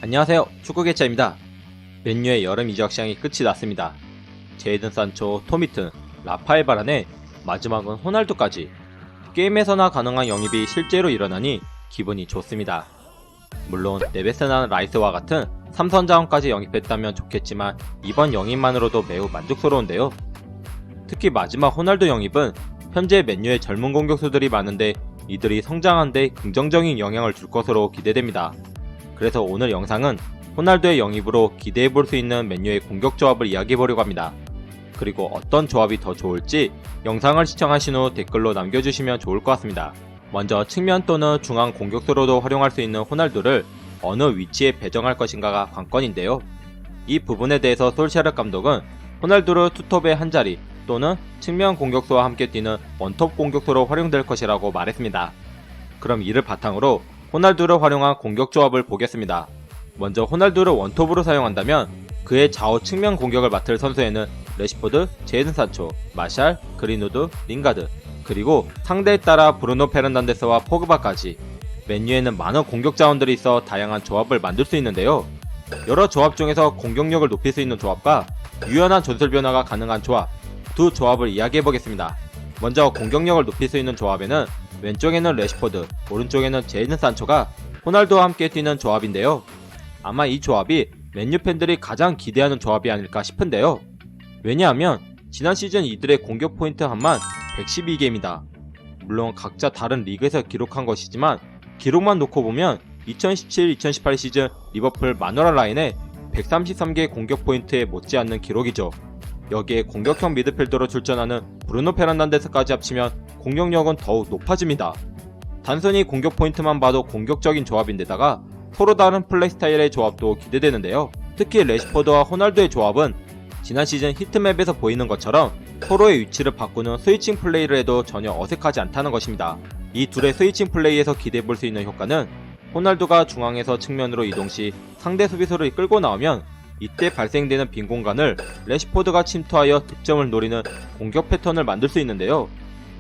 안녕하세요, 축구개차입니다. 맨유의 여름 이적 시장이 끝이 났습니다. 제이든 산초, 토미튼, 라파엘 바란의 마지막은 호날두까지 게임에서나 가능한 영입이 실제로 일어나니 기분이 좋습니다. 물론 네베스나 라이스와 같은 3선 자원까지 영입했다면 좋겠지만 이번 영입만으로도 매우 만족스러운데요. 특히 마지막 호날두 영입은 현재 맨유의 젊은 공격수들이 많은데 이들이 성장하는데 긍정적인 영향을 줄 것으로 기대됩니다. 그래서 오늘 영상은 호날두의 영입으로 기대해볼 수 있는 맨유의 공격 조합을 이야기해보려고 합니다. 그리고 어떤 조합이 더 좋을지 영상을 시청하신 후 댓글로 남겨주시면 좋을 것 같습니다. 먼저 측면 또는 중앙 공격수로도 활용할 수 있는 호날두를 어느 위치에 배정할 것인가가 관건인데요. 이 부분에 대해서 솔샤르 감독은 호날두를 투톱의 한 자리 또는 측면 공격수와 함께 뛰는 원톱 공격수로 활용될 것이라고 말했습니다. 그럼 이를 바탕으로 호날두를 활용한 공격 조합을 보겠습니다. 먼저 호날두를 원톱으로 사용한다면 그의 좌우 측면 공격을 맡을 선수에는 레시포드, 제이든 산초, 마샬, 그린우드, 링가드, 그리고 상대에 따라 브루노 페르난데스와 포그바까지 맨유에는 많은 공격 자원들이 있어 다양한 조합을 만들 수 있는데요. 여러 조합 중에서 공격력을 높일 수 있는 조합과 유연한 전술 변화가 가능한 조합, 두 조합을 이야기해보겠습니다. 먼저 공격력을 높일 수 있는 조합에는 왼쪽에는 레시포드, 오른쪽에는 제이든 산초가 호날두와 함께 뛰는 조합인데요. 아마 이 조합이 맨유 팬들이 가장 기대하는 조합이 아닐까 싶은데요. 왜냐하면 지난 시즌 이들의 공격 포인트 한만 112개입니다. 물론 각자 다른 리그에서 기록한 것이지만 기록만 놓고 보면 2017-2018 시즌 리버풀 마누라 라인의 133개 공격 포인트에 못지않는 기록이죠. 여기에 공격형 미드필더로 출전하는 브루노 페르난데스까지 합치면 공격력은 더욱 높아집니다. 단순히 공격 포인트만 봐도 공격적인 조합인데다가 서로 다른 플레이 스타일의 조합도 기대되는데요. 특히 레시포드와 호날두의 조합은 지난 시즌 히트맵에서 보이는 것처럼 서로의 위치를 바꾸는 스위칭 플레이를 해도 전혀 어색하지 않다는 것입니다. 이 둘의 스위칭 플레이에서 기대해볼 수 있는 효과는 호날두가 중앙에서 측면으로 이동 시 상대 수비수를 끌고 나오면 이때 발생되는 빈 공간을 레시포드가 침투하여 득점을 노리는 공격 패턴을 만들 수 있는데요.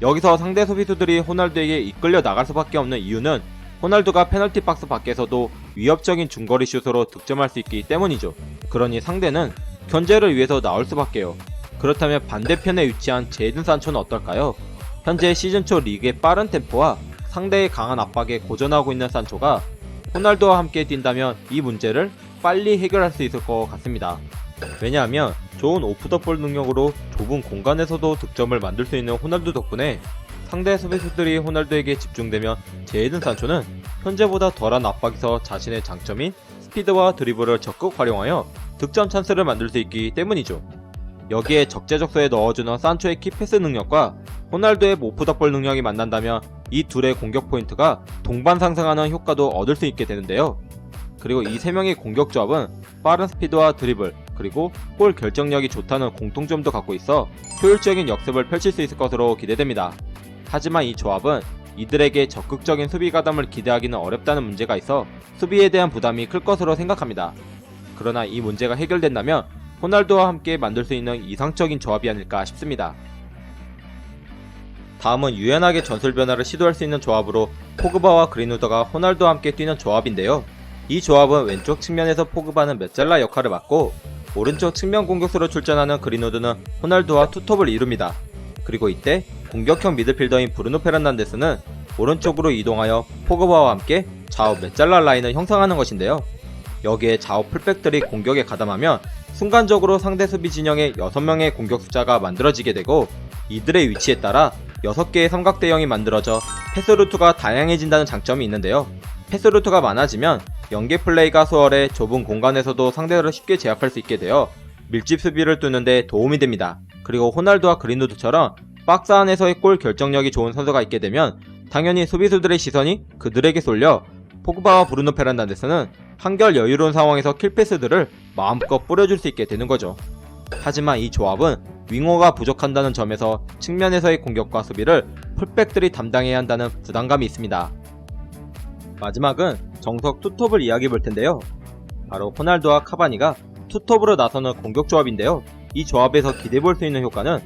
여기서 상대 수비수들이 호날두에게 이끌려 나갈 수밖에 없는 이유는 호날두가 페널티 박스 밖에서도 위협적인 중거리 슛으로 득점할 수 있기 때문이죠. 그러니 상대는 견제를 위해서 나올 수밖에요. 그렇다면 반대편에 위치한 제이든 산초는 어떨까요? 현재 시즌 초 리그의 빠른 템포와 상대의 강한 압박에 고전하고 있는 산초가 호날두와 함께 뛴다면 이 문제를 빨리 해결할 수 있을 것 같습니다. 왜냐하면 좋은 오프 더 볼 능력으로 좁은 공간에서도 득점을 만들 수 있는 호날두 덕분에 상대 수비수들이 호날두에게 집중되면 제이든 산초는 현재보다 덜한 압박에서 자신의 장점인 스피드와 드리블을 적극 활용하여 득점 찬스를 만들 수 있기 때문이죠. 여기에 적재적소에 넣어주는 산초의 키패스 능력과 호날두의 오프 더 볼 능력이 만난다면 이 둘의 공격 포인트가 동반 상승하는 효과도 얻을 수 있게 되는데요. 그리고 이 세 명의 공격 조합은 빠른 스피드와 드리블, 그리고 골 결정력이 좋다는 공통점도 갖고 있어 효율적인 역습을 펼칠 수 있을 것으로 기대됩니다. 하지만 이 조합은 이들에게 적극적인 수비 가담을 기대하기는 어렵다는 문제가 있어 수비에 대한 부담이 클 것으로 생각합니다. 그러나 이 문제가 해결된다면 호날두와 함께 만들 수 있는 이상적인 조합이 아닐까 싶습니다. 다음은 유연하게 전술 변화를 시도할 수 있는 조합으로 포그바와 그린우드가 호날두와 함께 뛰는 조합인데요. 이 조합은 왼쪽 측면에서 포그바는 메잘라 역할을 맡고 오른쪽 측면 공격수로 출전하는 그린우드는 호날두와 투톱을 이룹니다. 그리고 이때 공격형 미드필더인 브루노 페르난데스는 오른쪽으로 이동하여 포그바와 함께 좌우 메잘라 라인을 형성하는 것인데요. 여기에 좌우 풀백들이 공격에 가담하면 순간적으로 상대 수비 진영에 6명의 공격 숫자가 만들어지게 되고 이들의 위치에 따라 6개의 삼각대형이 만들어져 패스루트가 다양해진다는 장점이 있는데요. 패스루트가 많아지면 연계 플레이가 수월해 좁은 공간에서도 상대를 쉽게 제압할 수 있게 되어 밀집 수비를 뚫는데 도움이 됩니다. 그리고 호날두와 그린우드처럼 박스 안에서의 골 결정력이 좋은 선수가 있게 되면 당연히 수비수들의 시선이 그들에게 쏠려 포그바와 브루노 페르난데스는 한결 여유로운 상황에서 킬패스들을 마음껏 뿌려줄 수 있게 되는 거죠. 하지만 이 조합은 윙어가 부족한다는 점에서 측면에서의 공격과 수비를 풀백들이 담당해야 한다는 부담감이 있습니다. 마지막은 정석 투톱을 이야기해 볼 텐데요. 바로 호날두와 카바니가 투톱으로 나서는 공격 조합인데요. 이 조합에서 기대해 볼 수 있는 효과는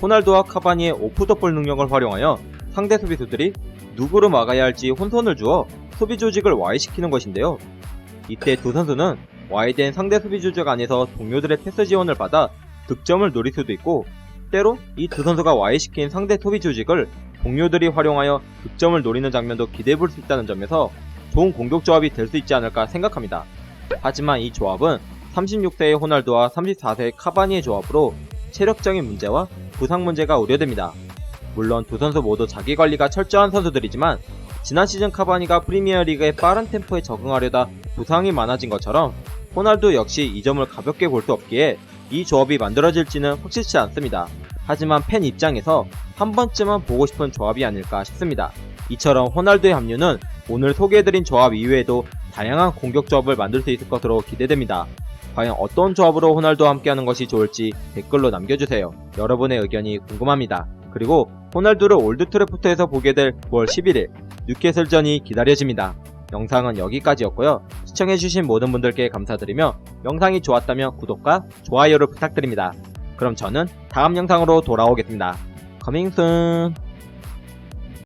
호날두와 카바니의 오프 더 볼 능력을 활용하여 상대 수비수들이 누구를 막아야 할지 혼선을 주어 수비 조직을 와해시키는 것인데요. 이때 두 선수는 와이드엔 상대 수비 조직 안에서 동료들의 패스 지원을 받아 득점을 노릴 수도 있고, 때로 이 두 선수가 와해시킨 상대 수비 조직을 동료들이 활용하여 득점을 노리는 장면도 기대해볼 수 있다는 점에서 좋은 공격 조합이 될 수 있지 않을까 생각합니다. 하지만 이 조합은 36세의 호날두와 34세의 카바니의 조합으로 체력적인 문제와 부상 문제가 우려됩니다. 물론 두 선수 모두 자기관리가 철저한 선수들이지만 지난 시즌 카바니가 프리미어리그의 빠른 템포에 적응하려다 부상이 많아진 것처럼 호날두 역시 이 점을 가볍게 볼 수 없기에 이 조합이 만들어질지는 확실치 않습니다. 하지만 팬 입장에서 한 번쯤은 보고 싶은 조합이 아닐까 싶습니다. 이처럼 호날두의 합류는 오늘 소개해드린 조합 이외에도 다양한 공격 조합을 만들 수 있을 것으로 기대됩니다. 과연 어떤 조합으로 호날두와 함께하는 것이 좋을지 댓글로 남겨주세요. 여러분의 의견이 궁금합니다. 그리고 호날두를 올드트래포드에서 보게 될 9월 11일 뉴캐슬전이 기다려집니다. 영상은 여기까지였고요. 시청해주신 모든 분들께 감사드리며 영상이 좋았다면 구독과 좋아요를 부탁드립니다. 그럼 저는 다음 영상으로 돌아오겠습니다. Coming soon!